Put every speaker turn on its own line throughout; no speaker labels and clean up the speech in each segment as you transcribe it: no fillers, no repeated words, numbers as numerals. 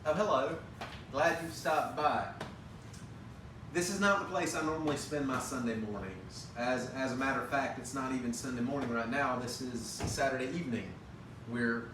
Oh, hello. Glad you stopped by. This is not the place I normally spend my Sunday mornings. As a matter of fact, it's not even Sunday morning right now. This is Saturday evening. We're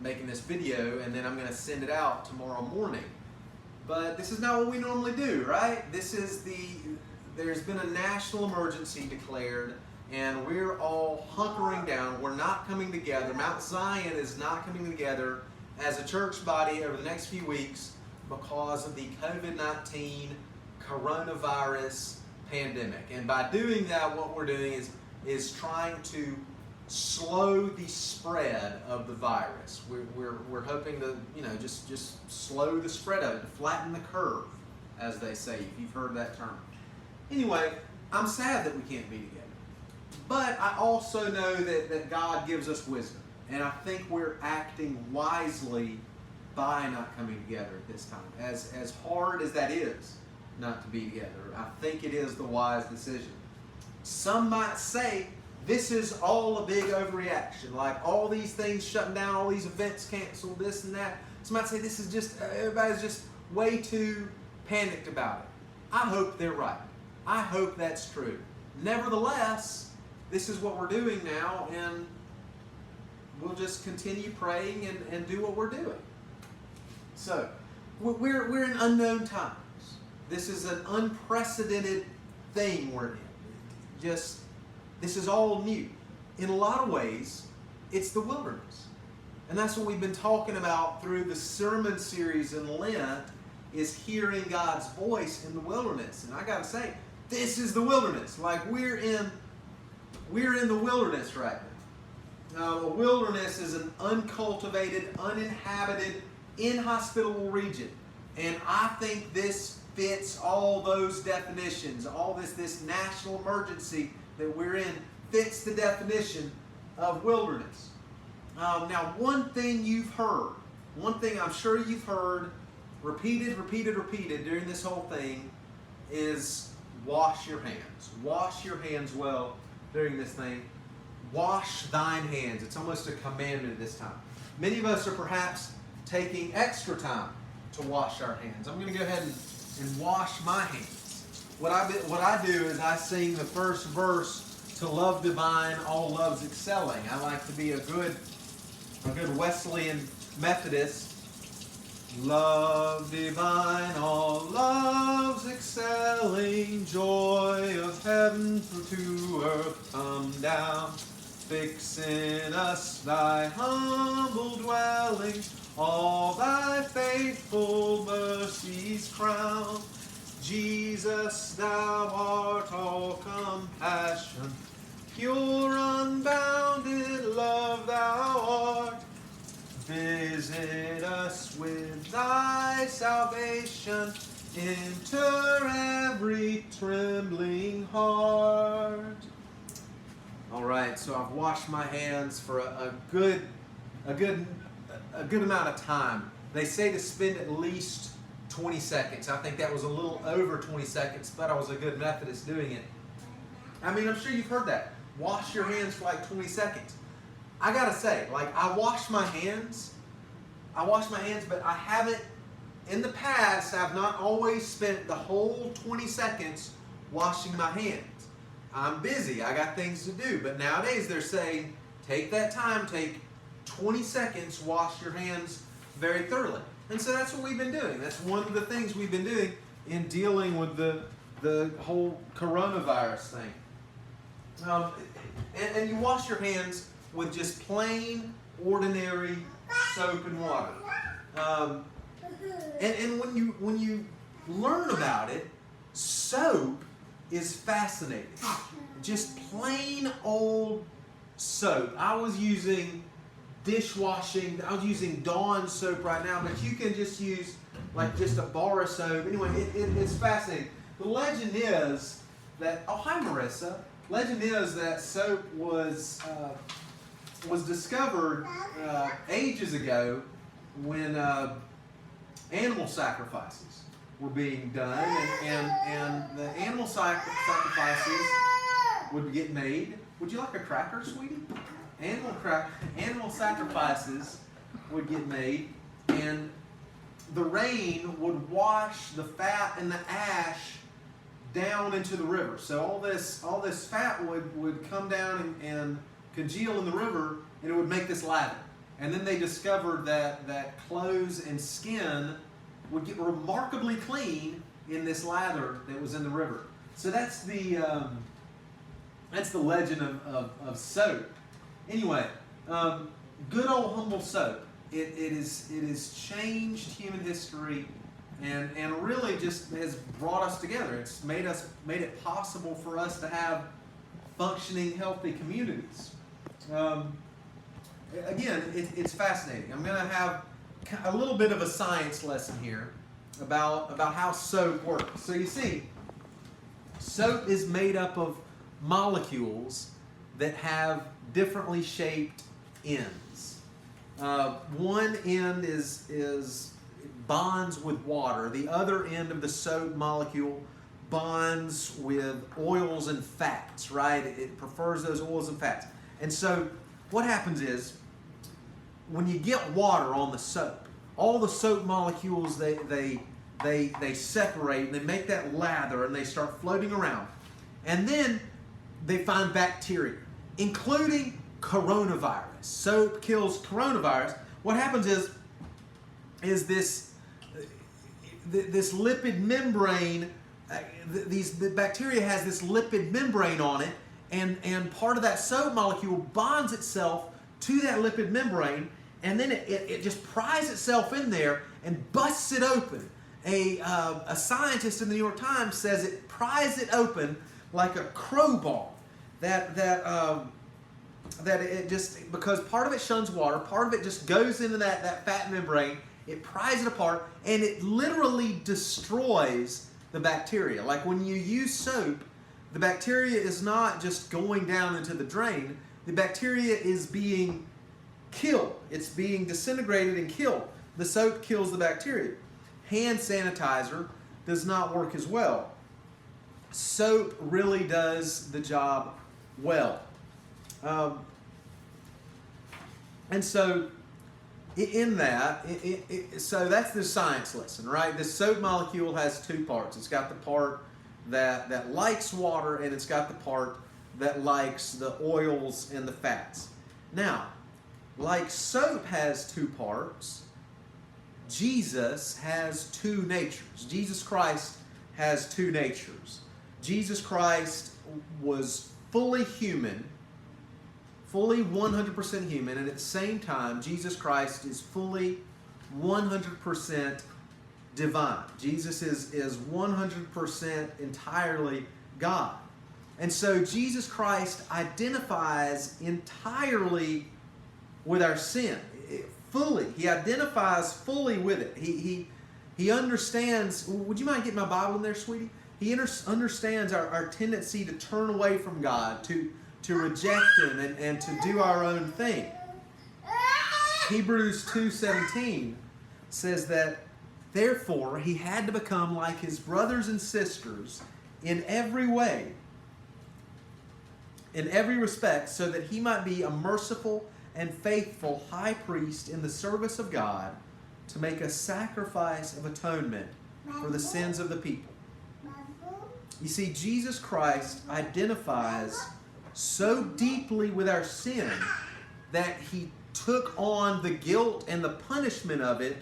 making this video, and then I'm going to send it out tomorrow morning. But this is not what we normally do, right? There's been a national emergency declared, and we're all hunkering down. We're not coming together. Mount Zion is not coming together as a church body over the next few weeks because of the COVID-19 coronavirus pandemic. And by doing that, what we're doing is trying to slow the spread of the virus. We're hoping to, just slow the spread of it, to flatten the curve, as they say, if you've heard that term. Anyway, I'm sad that we can't be together. But I also know that God gives us wisdom. And I think we're acting wisely by not coming together at this time. As hard as that is not to be together, I think it is the wise decision. Some might say this is all a big overreaction, like all these things shutting down, all these events canceled, this and that. Some might say this is just, everybody's just way too panicked about it. I hope they're right. I hope that's true. Nevertheless, this is what we're doing now, and we'll just continue praying and do what we're doing. So, we're in unknown times. This is an unprecedented thing we're in. This is all new. In a lot of ways, it's the wilderness. And that's what we've been talking about through the sermon series in Lent, is hearing God's voice in the wilderness. And I gotta say, this is the wilderness. Like we're in the wilderness right now. Now, the wilderness is an uncultivated, uninhabited, inhospitable region. And I think this fits all those definitions. All this national emergency that we're in fits the definition of wilderness. Now, one thing you've heard, one thing I'm sure you've heard repeated during this whole thing is wash your hands. Wash your hands well during this thing. Wash thine hands. It's almost a commandment at this time. Many of us are perhaps taking extra time to wash our hands. I'm going to go ahead and wash my hands. What I do is I sing the first verse to Love Divine, All Loves Excelling. I like to be a good Wesleyan Methodist. Love divine, all loves excelling, joy of heaven to earth come down. Fix in us thy humble dwelling, all thy faithful mercies crown. Jesus, thou art all compassion, pure unbounded love thou art. Visit us with thy salvation, enter every trembling heart. All right, so I've washed my hands for a good amount of time. They say to spend at least 20 seconds. I think that was a little over 20 seconds, but I was a good Methodist doing it. I mean, I'm sure you've heard that. Wash your hands for like 20 seconds. I gotta say, like, I wash my hands, but I haven't, in the past, I've not always spent the whole 20 seconds washing my hands. I'm busy, I got things to do, but nowadays they're saying, take that time, take 20 seconds, wash your hands very thoroughly. And so that's what we've been doing. That's one of the things we've been doing in dealing with the whole coronavirus thing. And you wash your hands with just plain, ordinary soap and water. And when you learn about it, soap is fascinating. Just plain old soap. I was using Dawn soap right now, but you can just use like just a bar of soap. Anyway, it's fascinating. The legend is that, oh hi Marissa, legend is that soap was discovered ages ago when animal sacrifices were being done, and the animal sacrifices would get made. Would you like a cracker, sweetie? Animal sacrifices would get made, and the rain would wash the fat and the ash down into the river. So all this fat would come down and congeal in the river, and it would make this lather. And then they discovered that clothes and skin would get remarkably clean in this lather that was in the river. So that's the legend of soap. Anyway, good old humble soap. It has changed human history and really just has brought us together. It's made it possible for us to have functioning, healthy communities. Again, it's fascinating. I'm going to have a little bit of a science lesson here about how soap works. So you see, soap is made up of molecules that have differently shaped ends. One end is bonds with water. The other end of the soap molecule bonds with oils and fats, right? It prefers those oils and fats. And so what happens is, when you get water on the soap, all the soap molecules, they separate, and they make that lather, and they start floating around. And then they find bacteria, including coronavirus. Soap kills coronavirus. What happens is this lipid membrane, the bacteria has this lipid membrane on it, and part of that soap molecule bonds itself to that lipid membrane, and then it just pries itself in there and busts it open. A scientist in the New York Times says it pries it open like a crowbar. That it just, because part of it shuns water, part of it just goes into that fat membrane, it pries it apart, and it literally destroys the bacteria. Like when you use soap, the bacteria is not just going down into the drain. The bacteria is being killed. It's being disintegrated and killed. The soap kills the bacteria. Hand sanitizer does not work as well. Soap really does the job well. And so in that, so that's the science lesson, right? The soap molecule has two parts. It's got the part that likes water, and it's got the part that likes the oils and the fats. Now, like soap has two parts, Jesus has two natures. Jesus Christ has two natures. Jesus Christ was fully human, fully 100% human, and at the same time, Jesus Christ is fully 100% divine. Jesus is 100% entirely God. And so Jesus Christ identifies entirely with our sin, fully. He identifies fully with it. He understands. Would you mind getting my Bible in there, sweetie? He understands our tendency to turn away from God, to reject Him, and to do our own thing. Hebrews 2:17 says that, therefore, He had to become like His brothers and sisters in every way, in every respect, so that He might be a merciful and faithful high priest in the service of God to make a sacrifice of atonement for the sins of the people. You see, Jesus Christ identifies so deeply with our sin that He took on the guilt and the punishment of it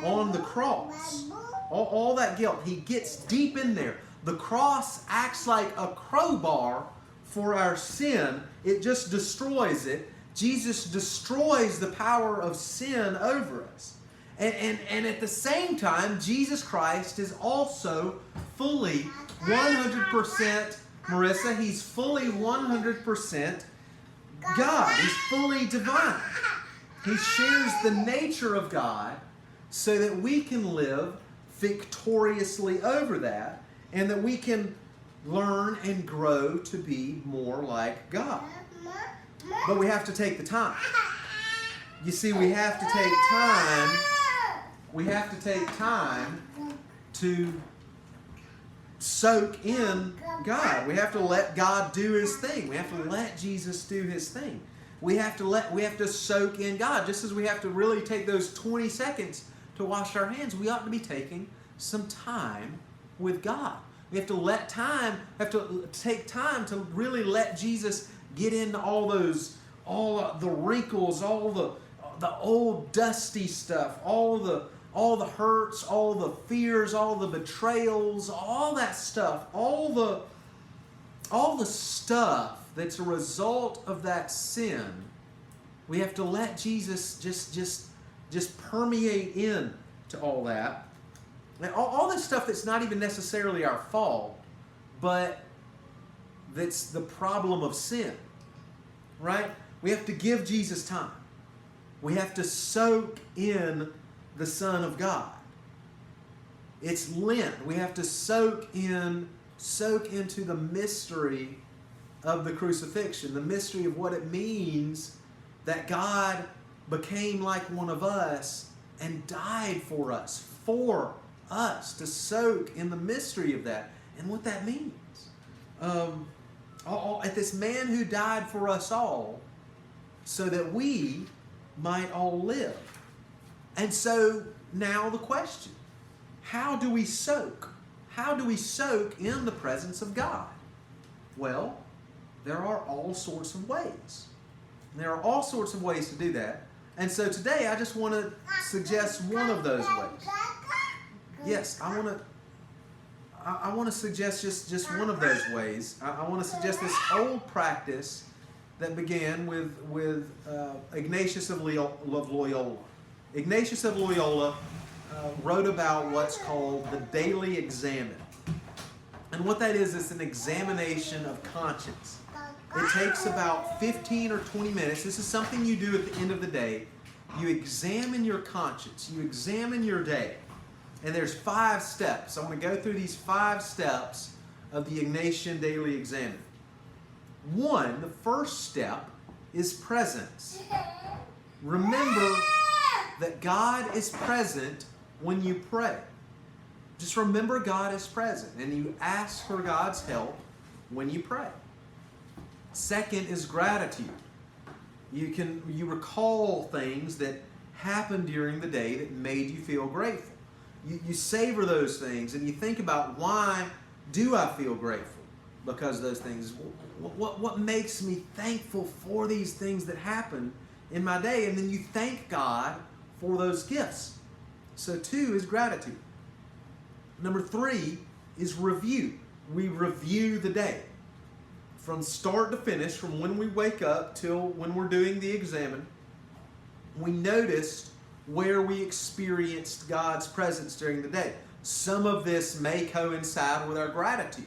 on the cross. All that guilt, He gets deep in there. The cross acts like a crowbar for our sin. It just destroys it. Jesus destroys the power of sin over us. And at the same time, Jesus Christ is also fully 100%, Marissa, He's fully 100% God. He's fully divine. He shares the nature of God so that we can live victoriously over that, and that we can learn and grow to be more like God. But we have to take the time. You see, we have to take time. We have to take time to soak in God. We have to let God do His thing. We have to let Jesus do His thing. We have to soak in God, just as we have to really take those 20 seconds to wash our hands. We ought to be taking some time with God. We have to take time to really let Jesus get into all the wrinkles, all the old dusty stuff, all the hurts, all the fears, all the betrayals, all that stuff, all the stuff that's a result of that sin. We have to let Jesus just permeate in to all that. And all this stuff that's not even necessarily our fault, but that's the problem of sin, right? We have to give Jesus time. We have to soak in the Son of God. It's Lent. We have to soak into the mystery of the crucifixion, the mystery of what it means that God became like one of us and died for us, to soak in the mystery of that and what that means. At this man who died for us all so that we might all live. And so now the question, how do we soak? How do we soak in the presence of God? Well, there are all sorts of ways. There are all sorts of ways to do that. And so today I just want to suggest one of those ways. Yes, I want to suggest just one of those ways. I want to suggest this old practice that began with Ignatius of Loyola. Ignatius of Loyola wrote about what's called the daily examen. And what that is, it's an examination of conscience. It takes about 15 or 20 minutes. This is something you do at the end of the day. You examine your conscience. You examine your day. And there's 5 steps. I want to go through these 5 steps of the Ignatian daily examen. 1, the first step is presence. Remember that God is present when you pray. Just remember God is present, and you ask for God's help when you pray. Second is gratitude. You recall things that happened during the day that made you feel grateful. You savor those things, and you think about, why do I feel grateful? Because of those things. What makes me thankful for these things that happen in my day? And then you thank God for those gifts. So 2 is gratitude. Number 3 is review. We review the day. From start to finish, from when we wake up till when we're doing the examen, we noticed where we experienced God's presence during the day. Some of this may coincide with our gratitude.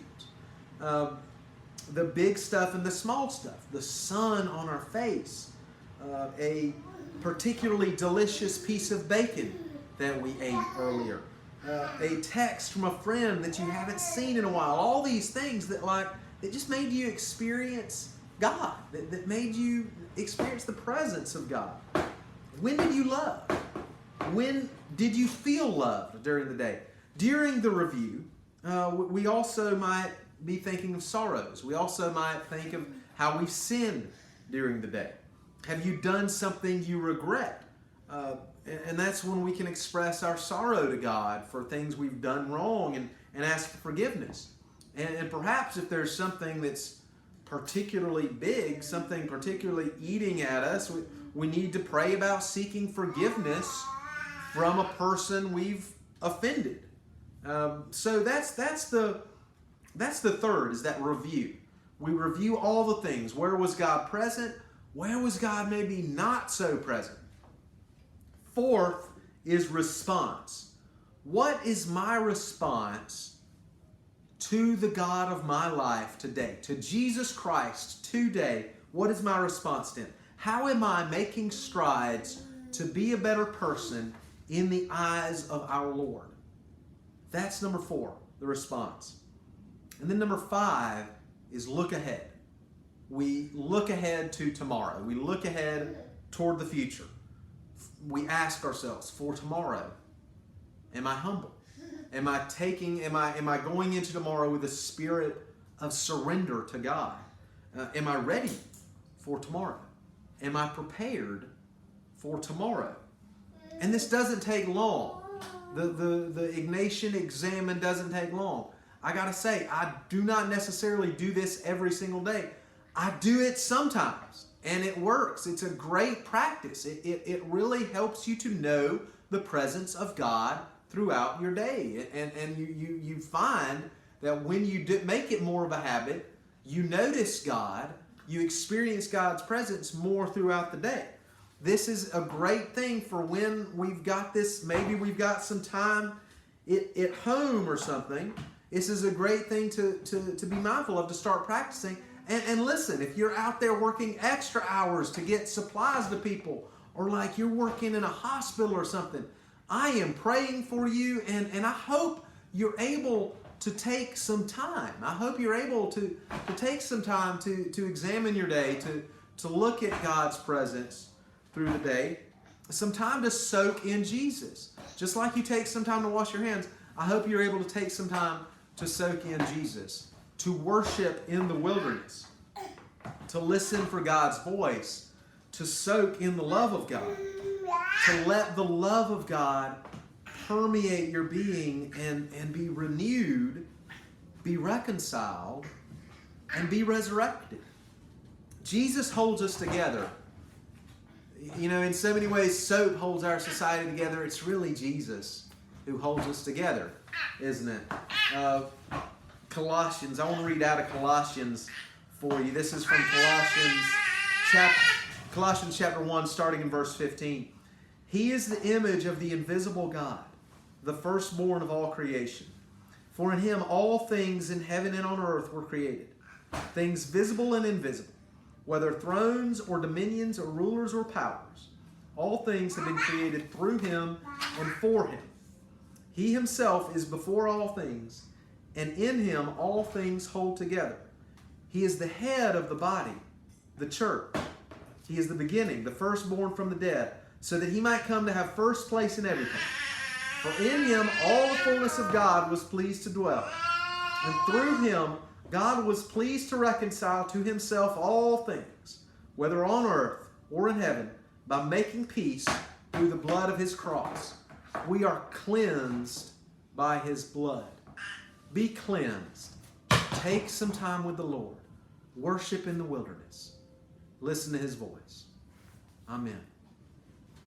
The big stuff and the small stuff. The sun on our face. A particularly delicious piece of bacon that we ate earlier. A text from a friend that you haven't seen in a while. All these things that just made you experience God. That made you experience the presence of God. When did you love? When did you feel loved during the day? During the review, we also might be thinking of sorrows. We also might think of how we've sinned during the day. Have you done something you regret? And that's when we can express our sorrow to God for things we've done wrong and ask for forgiveness. And perhaps if there's something that's particularly big, something particularly eating at us, we need to pray about seeking forgiveness from a person we've offended. So that's the third, is that review. We review all the things. Where was God present? Where was God maybe not so present? 4th is response. What is my response to the God of my life today? To Jesus Christ today, what is my response to Him? How am I making strides to be a better person in the eyes of our Lord? That's number 4, the response. And then number 5 is look ahead. We look ahead to tomorrow. We look ahead toward the future. We ask ourselves, for tomorrow, am I humble? Am I going into tomorrow with a spirit of surrender to God? Am I ready for tomorrow? Am I prepared for tomorrow? And this doesn't take long. The Ignatian Examen doesn't take long. I gotta say, I do not necessarily do this every single day. I do it sometimes, and it works. It's a great practice. It really helps you to know the presence of God throughout your day. And you find that when you make it more of a habit, you notice God, you experience God's presence more throughout the day. This is a great thing for when we've got this, maybe we've got some time at home or something. This is a great thing to be mindful of, to start practicing. And listen, if you're out there working extra hours to get supplies to people, or like you're working in a hospital or something, I am praying for you, and I hope you're able to take some time. I hope you're able to take some time to examine your day, to look at God's presence through the day, some time to soak in Jesus. Just like you take some time to wash your hands, I hope you're able to take some time to soak in Jesus, to worship in the wilderness, to listen for God's voice, to soak in the love of God, to let the love of God permeate your being and be renewed, be reconciled, and be resurrected. Jesus holds us together. You know, in so many ways, soap holds our society together. It's really Jesus who holds us together, isn't it? Colossians, I want to read out of Colossians for you. This is from Colossians chapter 1, starting in verse 15. He is the image of the invisible God, the firstborn of all creation. For in him all things in heaven and on earth were created, things visible and invisible, whether thrones or dominions or rulers or powers. All things have been created through him and for him. He himself is before all things, and in him all things hold together. He is the head of the body, the church. He is the beginning, the firstborn from the dead, so that he might come to have first place in everything. For in him all the fullness of God was pleased to dwell, and through him God was pleased to reconcile to himself all things, whether on earth or in heaven, by making peace through the blood of his cross. We are cleansed by his blood. Be cleansed. Take some time with the Lord. Worship in the wilderness. Listen to his voice. Amen.